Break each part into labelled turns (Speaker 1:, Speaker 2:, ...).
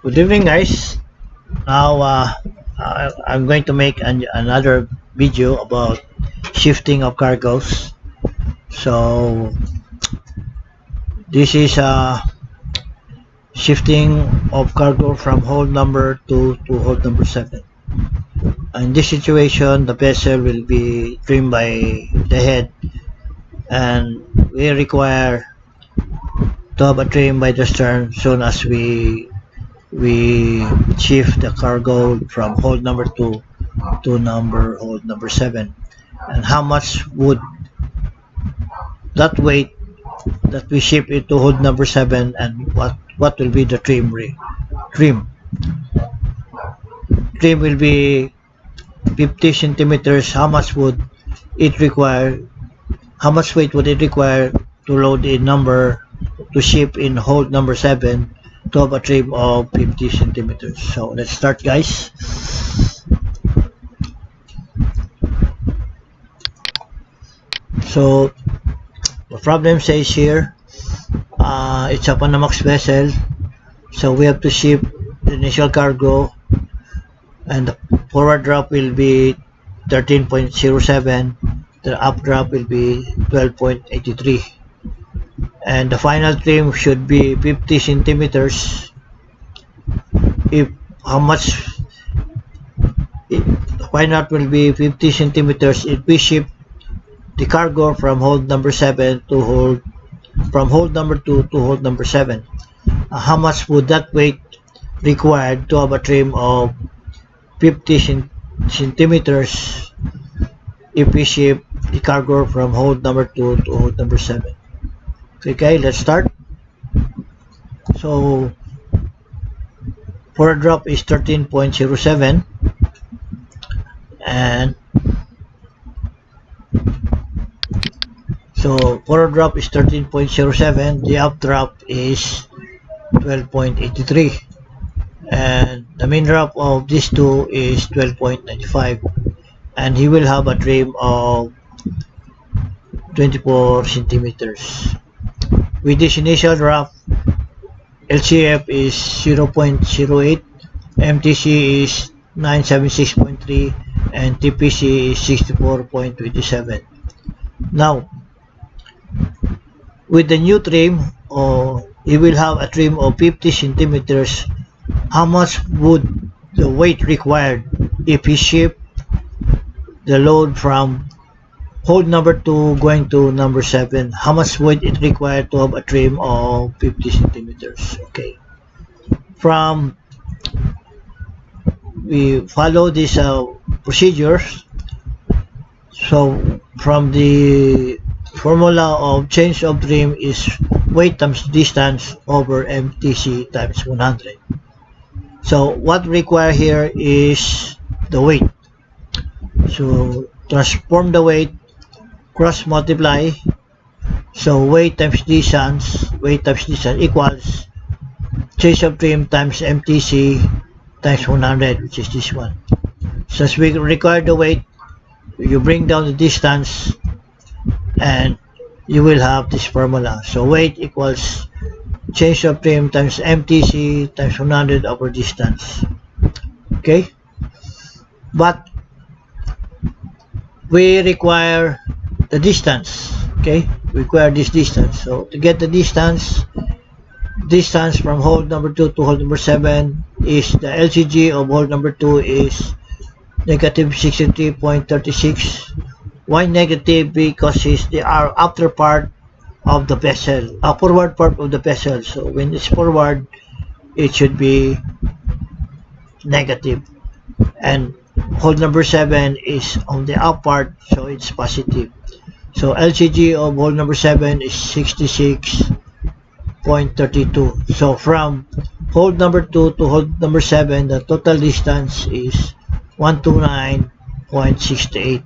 Speaker 1: Good evening, guys. Now, I'm going to make another video about shifting of cargoes. So, this is shifting of cargo from hold number 2 to hold number 7. In this situation, the vessel will be trimmed by the head, and we require to have a trim by the stern soon as we shift the cargo from hold number 2 to hold number 7, and how much would that weight that we ship it to hold number 7, and what will be the trim will be 50 centimeters. How much would it require, how much weight would it require to load a number to ship in hold number 7 to have a trim of 50 centimeters? So let's start, guys. So the problem says here, it's a Panamax vessel, so we have to ship the initial cargo, and the forward drop will be 13.07, the up drop will be 12.83, and the final trim should be 50 centimeters. If how much the final will be 50 centimeters if we ship the cargo from hold number 7 to from hold number 2 to hold number 7. How much would that weight required to have a trim of 50 centimeters if we ship the cargo from hold number 2 to hold number 7? Okay, let's start. So forward drop is 13.07, and so forward drop is 13.07, the up drop is 12.83, and the main drop of these two is 12.95, and he will have a trim of 24 centimeters. With this initial drop, LCF is 0.08, MTC is 976.3, and TPC is 64.27. Now, with the new trim, he will have a trim of 50 centimeters. How much would the weight required if he ship the load from hold number 2 going to number 7? How much would it require to have a trim of 50 centimeters? Okay. We follow this procedures. So from the formula of change of trim is weight times distance over MTC times 100. So what require here is the weight. So transform the weight, cross multiply. So weight times distance equals change of trim times MTC times 100, which is this one. Since we require the weight, you bring down the distance and you will have this formula. So weight equals change of trim times MTC times 100 over distance. Okay, but we require the distance. Okay, we require this distance. So to get the distance from hold number 2 to hold number 7 is the LCG of hold number 2 is negative 63.36. Why negative? Because it's the after part of the vessel, forward part of the vessel. So when it's forward, it should be negative, and hold number 7 is on the up part, so it's positive. So LCG of hold number 7 is 66.32. So from hold number 2 to hold number 7, the total distance is 129.68,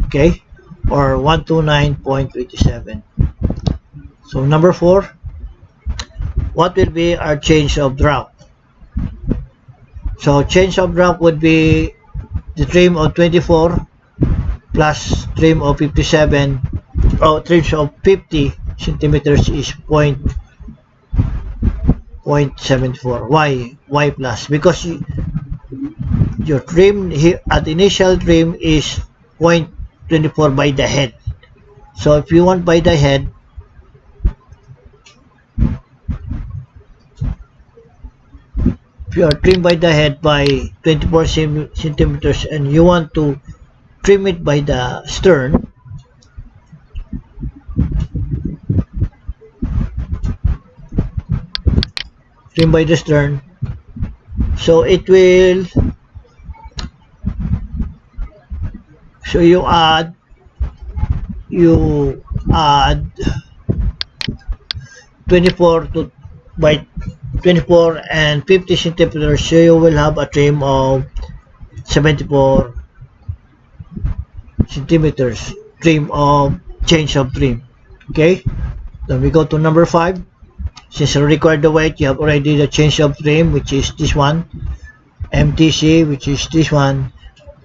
Speaker 1: okay, or 129.87. So number 4, what will be our change of drop? So change of drop would be the trim of 24 plus trim of 57, trims of 50 centimeters is 0.74. Why plus? Because your trim here at initial trim is 0.24 by the head. So if you want by the head, if you are trimmed by the head by 24 centimeters and you want to trim it by the stern, trim by the stern, so it will, so you add 24 to by 24 and 50 centimeters, so you will have a trim of 74 centimeters trim of change of trim. Okay, then we go to number 5. Since you require the weight, you have already the change of trim, which is this one, MTC, which is this one,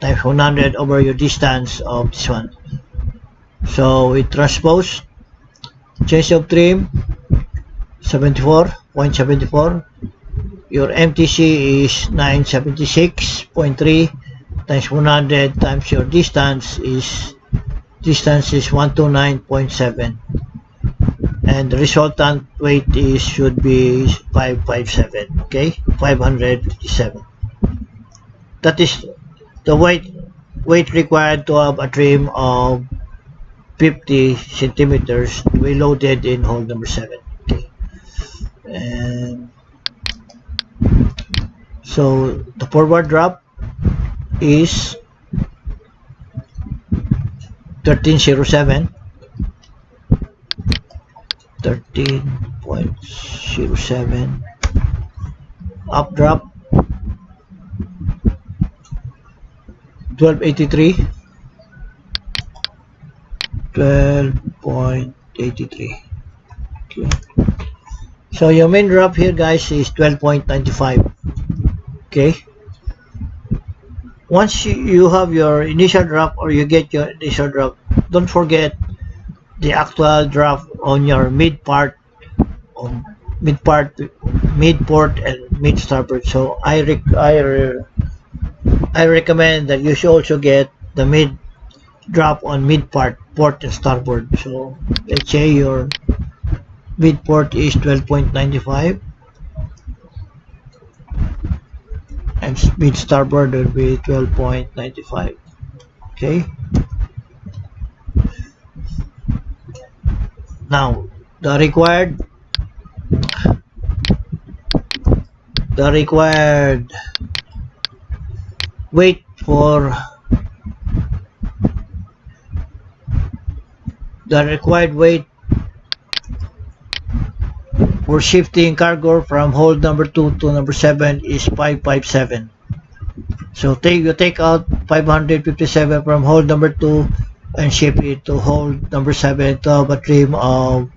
Speaker 1: times 100 over your distance of this one. So we transpose change of trim 74.74. Your MTC is 976.3 times 100 times your distance is 129.7, and the resultant weight is should be 557. Okay, 557. That is the weight required to have a trim of 50 centimeters. We loaded in hole number 7. Okay, and so the forward drop is 1307, 13.07. Up drop 1283, 12.83. Okay, so your main drop here, guys, is 12.95. Okay, once you have your initial drop, or you get your initial drop, don't forget the actual drop on your mid port and mid starboard. So I recommend that you should also get the mid drop on mid port and starboard. So let's say your mid port is 12.95 and mid starboard will be 12.95. Okay, now the required weight for shifting cargo from hold number 2 to number 7 is 557. So you take out 557 from hold number 2 and ship it to hold number 7 to have a trim of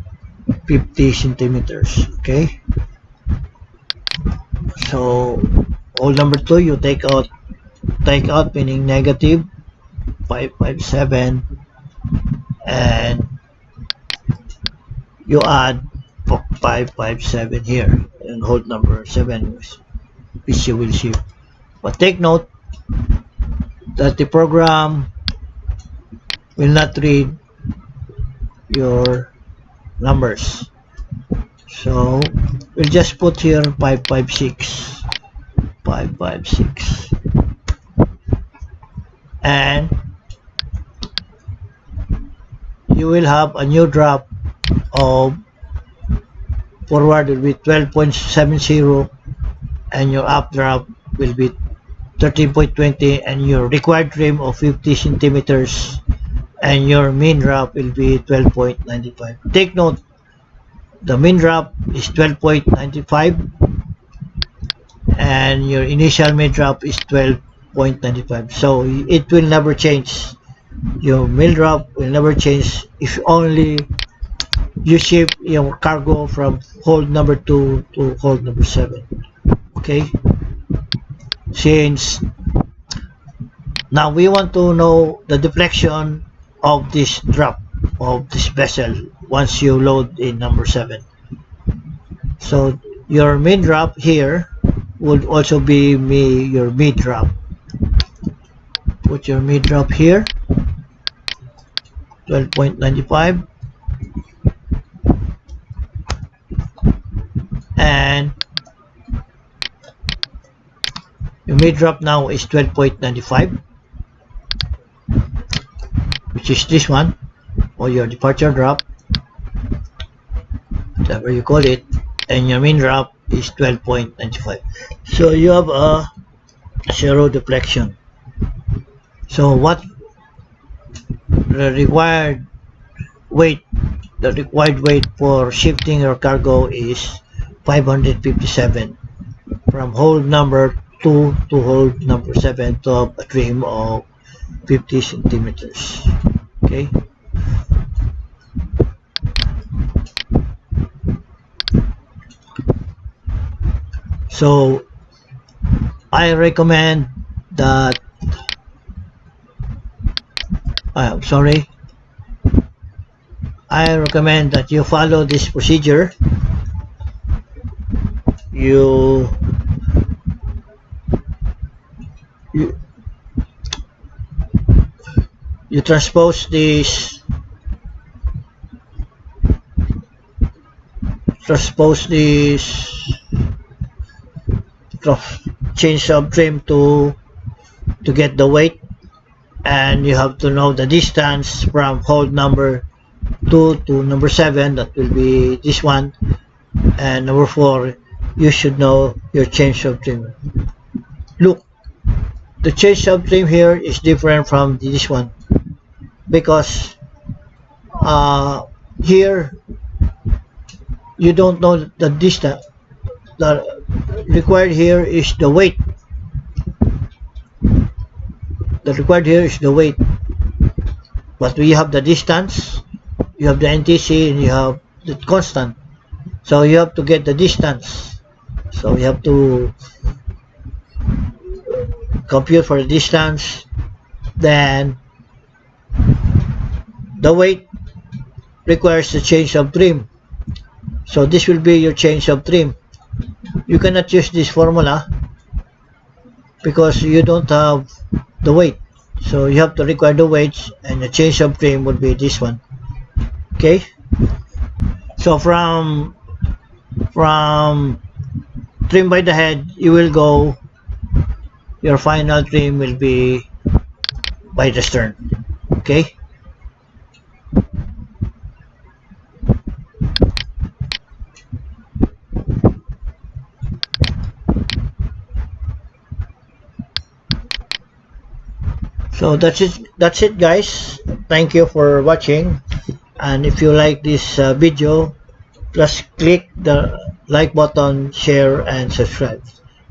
Speaker 1: 50 centimeters. Okay, so hold number 2 you take out meaning negative 557, and you add 557 here and hold number 7 which you will ship. But take note that the program will not read your numbers, so we'll just put here 556, and you will have a new drop of forward will be 12.70, and your up drop will be 13.20, and your required trim of 50 centimeters, and your mean drop will be 12.95. Take note, the mean drop is 12.95 and your initial mean drop is 12.95, so it will never change. Your mean drop will never change if only you ship your cargo from hold number 2 to hold number 7. Okay, since now we want to know the deflection of this drop of this vessel once you load in number 7. So your min drop here would also be your mid drop. Put your mid drop here, 12.95, and your mid drop now is 12.95, which is this one, or your departure drop, whatever you call it, and your min drop is 12.95. So you have a zero deflection. So what the required weight for shifting your cargo is 557 from hold number 2 to hold number 7 to have a trim of 50 centimeters. Okay. So I recommend that I recommend that you follow this procedure. You you, you transpose this change of trim to get the weight, and you have to know the distance from hold number 2 to number 7, that will be this one, and number 4 you should know your change of trim. Look, the change of trim here is different from this one, because here you don't know the distance. The required here is the weight. But we have the distance, you have the NTC, and you have the constant. So you have to get the distance. So you have to compute for the distance, then the weight requires the change of trim. So this will be your change of trim. You cannot use this formula because you don't have the weight. So you have to require the weights, and the change of trim would be this one. Okay. So from trim by the head, you will go, your final trim will be by the stern. Okay. So that's it guys. Thank you for watching, and if you like this video, just click the like button, share, and subscribe.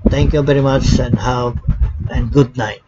Speaker 1: Thank you very much, and good night.